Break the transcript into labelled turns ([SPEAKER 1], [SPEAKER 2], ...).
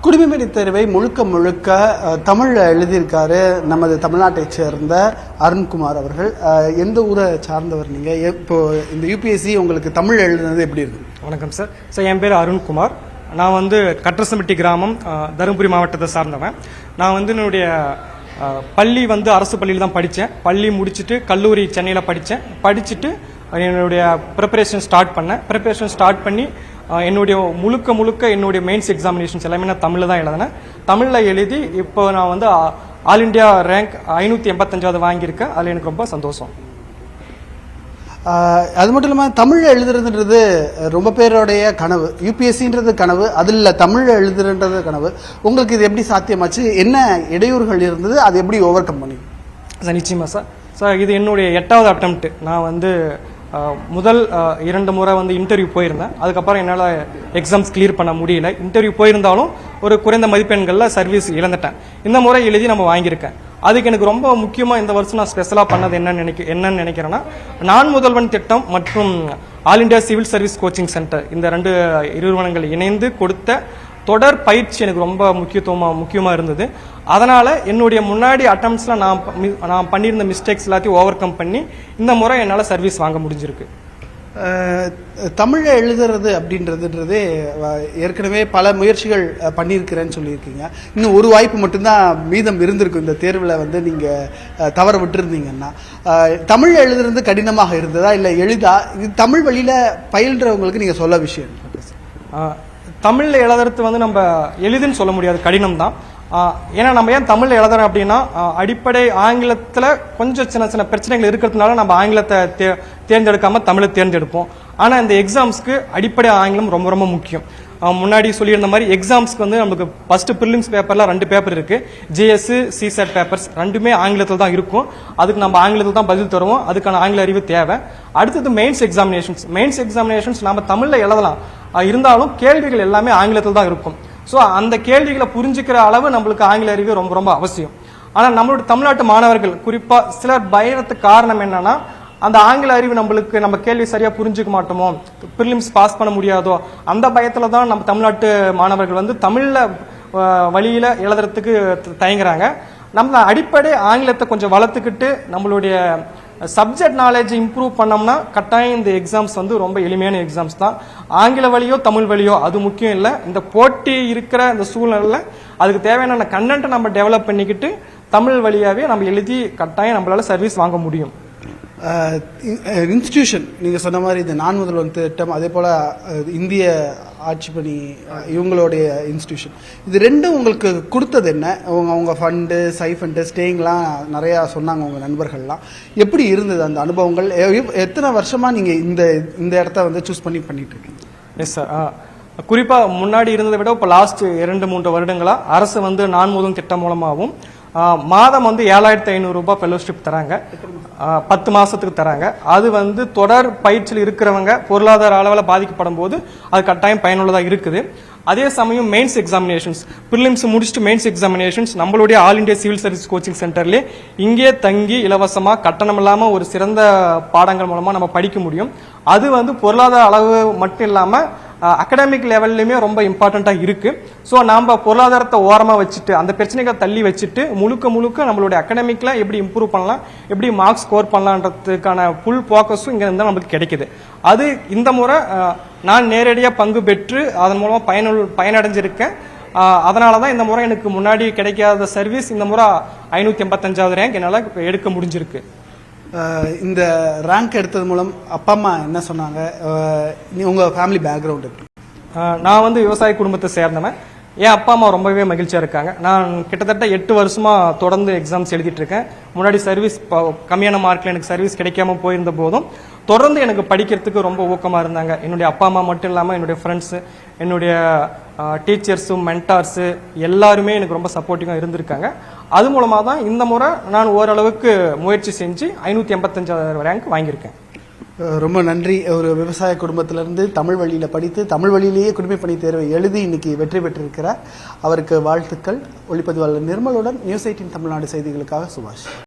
[SPEAKER 1] குடிமைப்பணி தேர்வை முழுக்க முழுக்க தமிழில் எழுதியிருக்காரு நமது தமிழ்நாட்டைச் சேர்ந்த அருண்குமார் அவர்கள். எந்த ஊரை சார்ந்தவர் நீங்கள்? இப்போ இந்த யூபிஎஸ்சி உங்களுக்கு தமிழ் எழுதுனது எப்படி இருக்கு?
[SPEAKER 2] வணக்கம் சார். என் பேர் அருண்குமார். நான் வந்து கட்ரசம்பட்டி கிராமம், தருமபுரி மாவட்டத்தை சார்ந்தவன். நான் வந்து என்னுடைய பள்ளி வந்து அரசு பள்ளியில் தான் படித்தேன். பள்ளி முடிச்சுட்டு கல்லூரி சென்னையில் படிச்சுட்டு என்னுடைய ப்ரிப்பரேஷன் ஸ்டார்ட் பண்ணி என்னுடைய முழுக்க என்னுடைய மெயின்ஸ் எக்ஸாமினேஷன்ஸ் எல்லாமே நான் தமிழில் தான் எழுதினேன். தமிழில் எழுதி இப்போ நான் வந்து ஆல் இண்டியா ரேங்க் 585வது வாங்கியிருக்கேன். அதில் எனக்கு ரொம்ப சந்தோஷம்.
[SPEAKER 1] அது மட்டும் இல்லாமல் தமிழில் எழுதுறதுன்றது ரொம்ப பேருடைய கனவு. யூபிஎஸ்சின்றது கனவு, அதில் தமிழில் எழுதுறன்றது கனவு. உங்களுக்கு இது எப்படி சாத்தியமாச்சு? என்ன இடையூறுகள் இருந்தது? அது எப்படி ஓவர் கம் பண்ணி?
[SPEAKER 2] சார் நிச்சயமாக சார் இது என்னுடைய 8வது அட்டெம்ப்ட். நான் வந்து முதல் 2 முறை வந்து இன்டர்வியூ போயிருந்தேன். அதுக்கப்புறம் என்னால் எக்ஸாம்ஸ் கிளியர் பண்ண முடியல. இன்டர்வியூ போயிருந்தாலும் ஒரு குறைந்த மதிப்பெண்களில் சர்வீஸ் இழந்துட்டேன். இந்த முறை எழுதி நம்ம வாங்கியிருக்கேன். அதுக்கு எனக்கு ரொம்ப முக்கியமாக இந்த வருஷம் நான் ஸ்பெஷலாக பண்ணது என்னன்னு நினைக்கிறேன்னா, நான் முதல்வன் திட்டம் மற்றும் all India civil service coaching centre, இந்த 2 நிறுவனங்கள் இணைந்து கொடுத்த தொடர் பயிற்சி எனக்கு ரொம்ப முக்கியமாக இருந்தது. அதனால் என்னுடைய முன்னாடி அட்டம்ப்ட்ஸில் நான் பண்ணியிருந்த மிஸ்டேக்ஸ் எல்லாத்தையும் ஓவர் கம் பண்ணி இந்த முறை என்னால் சர்வீஸ் வாங்க முடிஞ்சிருக்கு.
[SPEAKER 1] தமிழை எழுதுறது அப்படின்றதுன்றதே ஏற்கனவே பல முயற்சிகள் பண்ணியிருக்கிறேன்னு சொல்லியிருக்கீங்க. இன்னும் ஒரு வாய்ப்பு மட்டும்தான் மீதம் இருந்திருக்கும் இந்த தேர்வில் வந்து நீங்கள் தவற விட்டுருந்தீங்கன்னா. தமிழ் எழுதுறது கடினமாக இருந்ததா இல்லை எளிதா? இது தமிழ் வழியில் பயில்றவங்களுக்கு நீங்கள் சொல்ல விஷயம்.
[SPEAKER 2] தமிழில் எழுதுறது வந்து நம்ம எளிதுன்னு சொல்ல முடியாது, கடினம் தான். ஏன்னா நம்ம ஏன் தமிழில் எழுதுறோம் அப்படின்னா, அடிப்படை ஆங்கிலத்தில் கொஞ்சம் சின்ன பிரச்சனைகள் இருக்கிறதுனால நம்ம ஆங்கிலத்தை தேர்ந்தெடுக்காம தமிழை தேர்ந்தெடுப்போம். ஆனால் இந்த எக்ஸாம்ஸ்க்கு அடிப்படை ஆங்கிலம் ரொம்ப முக்கியம். முன்னாடி சொல்லியிருந்த மாதிரி எக்ஸாம்ஸ்க்கு வந்து நமக்கு ஃபர்ஸ்ட் ப்ரிலிம்ஸ் பேப்பர்ல 2 பேப்பர் இருக்கு. ஜிஎஸ், சிசெட் பேப்பர்ஸ் ரெண்டுமே ஆங்கிலத்தில் தான் இருக்கும். அதுக்கு நம்ம ஆங்கிலத்தில் தான் பதில் தருவோம். அதுக்கான ஆங்கில அறிவு தேவை. அடுத்தது மெயின்ஸ் எக்ஸாமினேஷன்ஸ் நம்ம தமிழில் எழுதலாம், இருந்தாலும் கேள்விகள் எல்லாமே ஆங்கிலத்தில் தான் இருக்கும். ஸோ அந்த கேள்விகளை புரிஞ்சுக்கிற அளவு நம்மளுக்கு ஆங்கில அறிவு ரொம்ப அவசியம். ஆனால் நம்மளோட தமிழ்நாட்டு மாணவர்கள் குறிப்பாக சிலர் பயணத்துக்கு காரணம் என்னன்னா, அந்த ஆங்கில அறிவு நம்ம கேள்வி சரியா புரிஞ்சுக்க மாட்டோமோ, ப்ரிலிம்ஸ் பாஸ் பண்ண முடியாதோ, அந்த பயத்துல தான் நம்ம தமிழ்நாட்டு மாணவர்கள் வந்து தமிழ்ல வழியில எழுதுறதுக்கு தயங்குறாங்க. நம்ம அடிப்படை ஆங்கிலத்தை கொஞ்சம் வளர்த்துக்கிட்டு நம்மளுடைய சப்ஜெக்ட் நாலேஜ் இம்ப்ரூவ் பண்ணோம்னா கட்டாயம் இந்த எக்ஸாம்ஸ் வந்து ரொம்ப எளிமையான எக்ஸாம்ஸ் தான். ஆங்கில வழியோ தமிழ் வழியோ அது முக்கியம் இல்லை. இந்த போட்டி இருக்கிற இந்த சூழ்நிலையில் அதுக்கு தேவையான கண்டென்ட்டை நம்ம டெவலப் பண்ணிக்கிட்டு தமிழ் வழியாவே நம்ம எழுதி கட்டாயம் நம்மளால சர்வீஸ் வாங்க முடியும்.
[SPEAKER 1] இன்ஸ்டிடியூஷன் நீங்கள் சொன்ன மாதிரி இந்த நான் முதல்வன் திட்டம், அதே போல் இந்திய ஆட்சி பணி, இவங்களுடைய இன்ஸ்டிடியூஷன், இது ரெண்டும் உங்களுக்கு கொடுத்தது என்ன? அவங்க ஃபண்டு, ஃபண்டு, ஸ்டேயிங்லாம் நிறையா சொன்னாங்க உங்கள் நண்பர்கள்லாம். எப்படி இருந்தது அந்த அனுபவங்கள்? எத்தனை வருஷமாக நீங்கள் இந்த இடத்த வந்து சூஸ் பண்ணிட்டு இருக்கீங்க?
[SPEAKER 2] Yes sir. குறிப்பாக முன்னாடி இருந்ததை விட இப்போ லாஸ்ட் 2-3 வருடங்களாக அரசு வந்து நான் முதல் திட்டம் மூலமாகவும் மாதம் வந்து 7,500 ரூபாய் ஃபெலோஷிப் தராங்க. 10 மாசத்துக்கு தராங்க. அது வந்து தொடர் பயிற்சியில் இருக்கிறவங்க பொருளாதார அளவில் பாதிக்கப்படும் போது அது கட்டாயம் பயனுள்ளதாக இருக்குது. அதே சமயம் மெயின்ஸ் எக்ஸாமினேஷன்ஸ், ப்ரிலிம்ஸ் முடிச்சுட்டு மெயின்ஸ் எக்ஸாமினேஷன்ஸ் நம்மளுடைய all India civil service coaching சென்டர்லேயே இங்கே தங்கி இலவசமாக கட்டணம் இல்லாமல் ஒரு சிறந்த பாடங்கள் மூலமாக நம்ம படிக்க முடியும். அது வந்து பொருளாதார அளவு மட்டும் இல்லாமல் அகடமிக் லெவல்லையுமே ரொம்ப இம்பார்ட்டண்ட்டாக இருக்கு. ஸோ நம்ம பொருளாதாரத்தை ஓரமாக வச்சுட்டு அந்த பிரச்சனைகளை தள்ளி வச்சுட்டு முழுக்க நம்மளுடைய அகடமிக்ல எப்படி இம்ப்ரூவ் பண்ணலாம், எப்படி மார்க்ஸ் ஸ்கோர் பண்ணலான்றதுக்கான ஃபுல் ஃபோக்கஸும் இங்கே இருந்தால் நமக்கு கிடைக்குது. அது இந்த முறை நான் நேரடியாக பங்கு பெற்று அதன் மூலமாக பயனடைஞ்சிருக்கேன். அதனால தான் இந்த முறை எனக்கு முன்னாடி கிடைக்காத சர்வீஸ் இந்த முறை 585வது ரேங்க் என்னால் எடுக்க முடிஞ்சிருக்கு.
[SPEAKER 1] இந்த ரேங்க் எடுத்தது மூலம் அப்பா அம்மா என்ன சொன்னாங்க? உங்கள் ஃபேமிலி பேக்ரவுண்ட் எப்படி?
[SPEAKER 2] நான் வந்து விவசாய குடும்பத்தை சேர்ந்தவன். என் அப்பா அம்மா ரொம்பவே மகிழ்ச்சியாக இருக்காங்க. நான் கிட்டத்தட்ட 8 வருஷமா தொடர்ந்து எக்ஸாம்ஸ் எழுதிட்டு இருக்கேன். முன்னாடி சர்வீஸ் கம்மியான மார்க்கில் எனக்கு சர்வீஸ் கிடைக்காம போயிருந்த போதும் தொடர்ந்து எனக்கு படிக்கிறதுக்கு ரொம்ப ஊக்கமாக இருந்தாங்க. என்னுடைய அப்பா அம்மா மட்டும் இல்லாமல் என்னுடைய ஃப்ரெண்ட்ஸு, என்னுடைய டீச்சர்ஸு, மென்டார்ஸு எல்லாருமே எனக்கு ரொம்ப சப்போர்ட்டிவாக இருந்திருக்காங்க. அது மூலமாக தான் இந்த முறை நான் ஓரளவுக்கு முயற்சி செஞ்சு 585வது ரேங்க் வாங்கியிருக்கேன்.
[SPEAKER 1] ரொம்ப நன்றி. ஒரு விவசாய குடும்பத்திலிருந்து தமிழ் வழியில் படித்து தமிழ் வழியிலேயே குடிமைப்பணி தேர்வை எழுதி இன்னைக்கு வெற்றி பெற்றிருக்கிறார். அவருக்கு வாழ்த்துக்கள். ஒளிப்பதிவாளர் நிர்மலுடன் நியூஸ் 18 தமிழ்நாடு செய்திகளுக்காக சுபாஷ்.